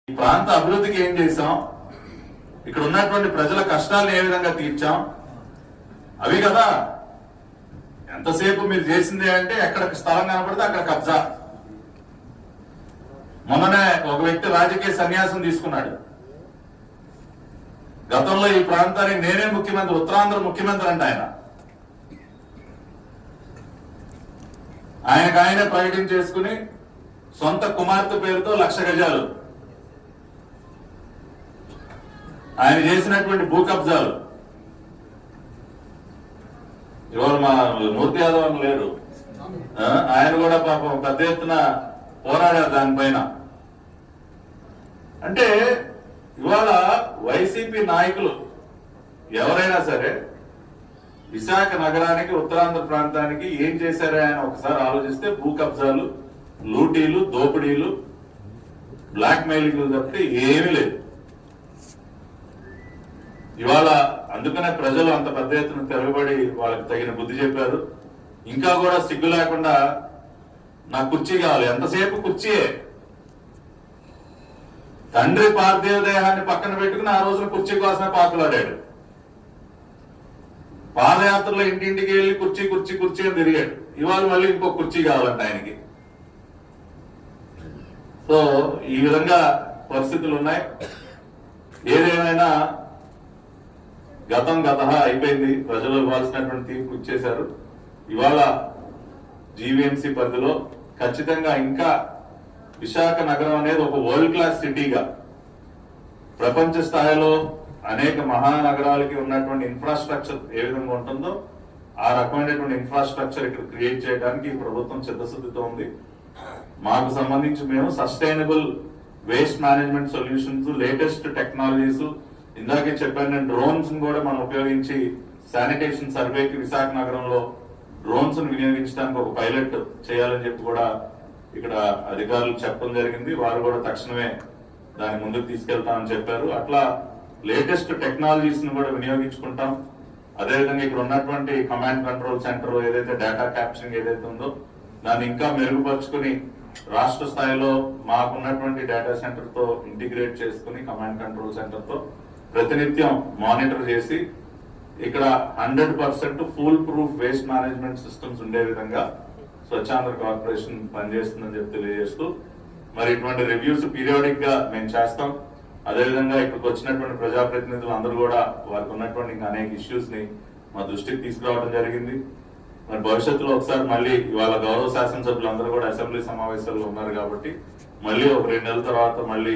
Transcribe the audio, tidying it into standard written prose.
ఈ ప్రాంత అభివృద్ధికి ఏం చేశాం, ఇక్కడ ఉన్నటువంటి ప్రజల కష్టాలను ఏ విధంగా తీర్చాం, అవి కదా. ఎంతసేపు మీరు చేసింది అంటే ఎక్కడ స్థలం కనపడితే అక్కడ కబ్జా. మొన్ననే ఒక వ్యక్తి రాజకీయ సన్యాసం తీసుకున్నాడు. గతంలో ఈ ప్రాంతానికి నేనే ముఖ్యమంత్రి, ఉత్తరాంధ్ర ముఖ్యమంత్రి అంటే ఆయనకు ఆయనే ప్రకటించేసుకుని సొంత కుమార్తె పేరుతో 1,00,000 గజాలు ఆయన చేసినటువంటి భూ కబ్జాలు. ఇవాళ మా మూర్తి యాదవ్ అని లేరు, ఆయన కూడా పాపం పెద్ద ఎత్తున పోరాడారు దానిపైన. అంటే ఇవాళ వైసీపీ నాయకులు ఎవరైనా సరే విశాఖ నగరానికి, ఉత్తరాంధ్ర ప్రాంతానికి ఏం చేశారా అని ఒకసారి ఆలోచిస్తే భూ కబ్జాలు, లూటీలు, దోపిడీలు, బ్లాక్ మెయిలింగ్లు తప్పితే ఏమీ లేదు. ఇవాళ అందుకనే ప్రజలు అంత పెద్ద ఎత్తున తిరగబడి వాళ్ళకి తగిన బుద్ధి చెప్పారు. ఇంకా కూడా సిగ్గు లేకుండా నాకు కుర్చీ కావాలి, ఎంతసేపు కుర్చీయే. తండ్రి పార్థివ దేహాన్ని పక్కన పెట్టుకుని ఆ రోజున కుర్చీ కోసమే పాకులాడాడు. పాదయాత్రలో ఇంటింటికి వెళ్ళి కుర్చీ కుర్చీ కుర్చీ అని తిరిగాడు. ఇవాళ మళ్ళీ ఇంకో కుర్చీ కావాలంట ఆయనకి. సో ఈ విధంగా పరిస్థితులు ఉన్నాయి. ఏదేమైనా గతం అయిపోయింది. ప్రజలు ఇవ్వాల్సినటువంటి తీర్పు ఇచ్చేశారు. ఇవాళ జీవీఎంసీ పరిధిలో ఖచ్చితంగా ఇంకా విశాఖ నగరం అనేది ఒక వరల్డ్ క్లాస్ సిటీగా, ప్రపంచ స్థాయిలో అనేక మహానగరాలకి ఉన్నటువంటి ఇన్ఫ్రాస్ట్రక్చర్ ఏ విధంగా ఉంటుందో ఆ రకమైనటువంటి ఇన్ఫ్రాస్ట్రక్చర్ ఇక్కడ క్రియేట్ చేయడానికి ఈ ప్రభుత్వం చిత్తశుద్ధితో ఉంది. మాకు సంబంధించి మేము sustainable waste management solutions, latest technologies, ఇందాకే చెప్పాను నేను, డ్రోన్స్ కూడా మనం ఉపయోగించి శానిటేషన్ సర్వేకి విశాఖ నగరంలో డ్రోన్స్ వినియోగించడానికి ఒక పైలట్ చేయాలని చెప్పి కూడా ఇక్కడ అధికారులు చెప్పడం జరిగింది. వారు కూడా తక్షణమే దాన్ని ముందుకు తీసుకెళ్తామని చెప్పారు. అట్లా లేటెస్ట్ టెక్నాలజీస్ ను కూడా వినియోగించుకుంటాం. అదేవిధంగా ఇక్కడ ఉన్నటువంటి కమాండ్ కంట్రోల్ సెంటర్ ఏదైతే డేటా క్యాప్చరింగ్ ఏదైతే ఉందో దాన్ని ఇంకా మెరుగుపరుచుకుని రాష్ట్ర స్థాయిలో మాకున్నటువంటి డేటా సెంటర్ తో ఇంటిగ్రేట్ చేసుకుని కమాండ్ కంట్రోల్ సెంటర్ తో ప్రతినిత్యం మానిటర్ చేసి ఇక్కడ 100% full proof waste management systems ఉండే విధంగా స్వచ్ఛాంధ్ర కార్పొరేషన్ పనిచేస్తుందని చెప్పి తెలియజేస్తూ, మరి ఇటువంటి రివ్యూస్ పీరియాడిక్ గా మేము చేస్తాం. అదేవిధంగా ఇక్కడికి వచ్చినటువంటి ప్రజాప్రతినిధులు అందరూ కూడా వారికి ఉన్నటువంటి ఇంకా అనేక ఇష్యూస్ ని మా దృష్టికి తీసుకురావడం జరిగింది. మరి భవిష్యత్తులో ఒకసారి మళ్ళీ ఇవాళ గౌరవ శాసనసభ్యులు అందరూ కూడా అసెంబ్లీ సమావేశాల్లో ఉన్నారు కాబట్టి మళ్ళీ ఒక 2 నెలల తర్వాత మళ్ళీ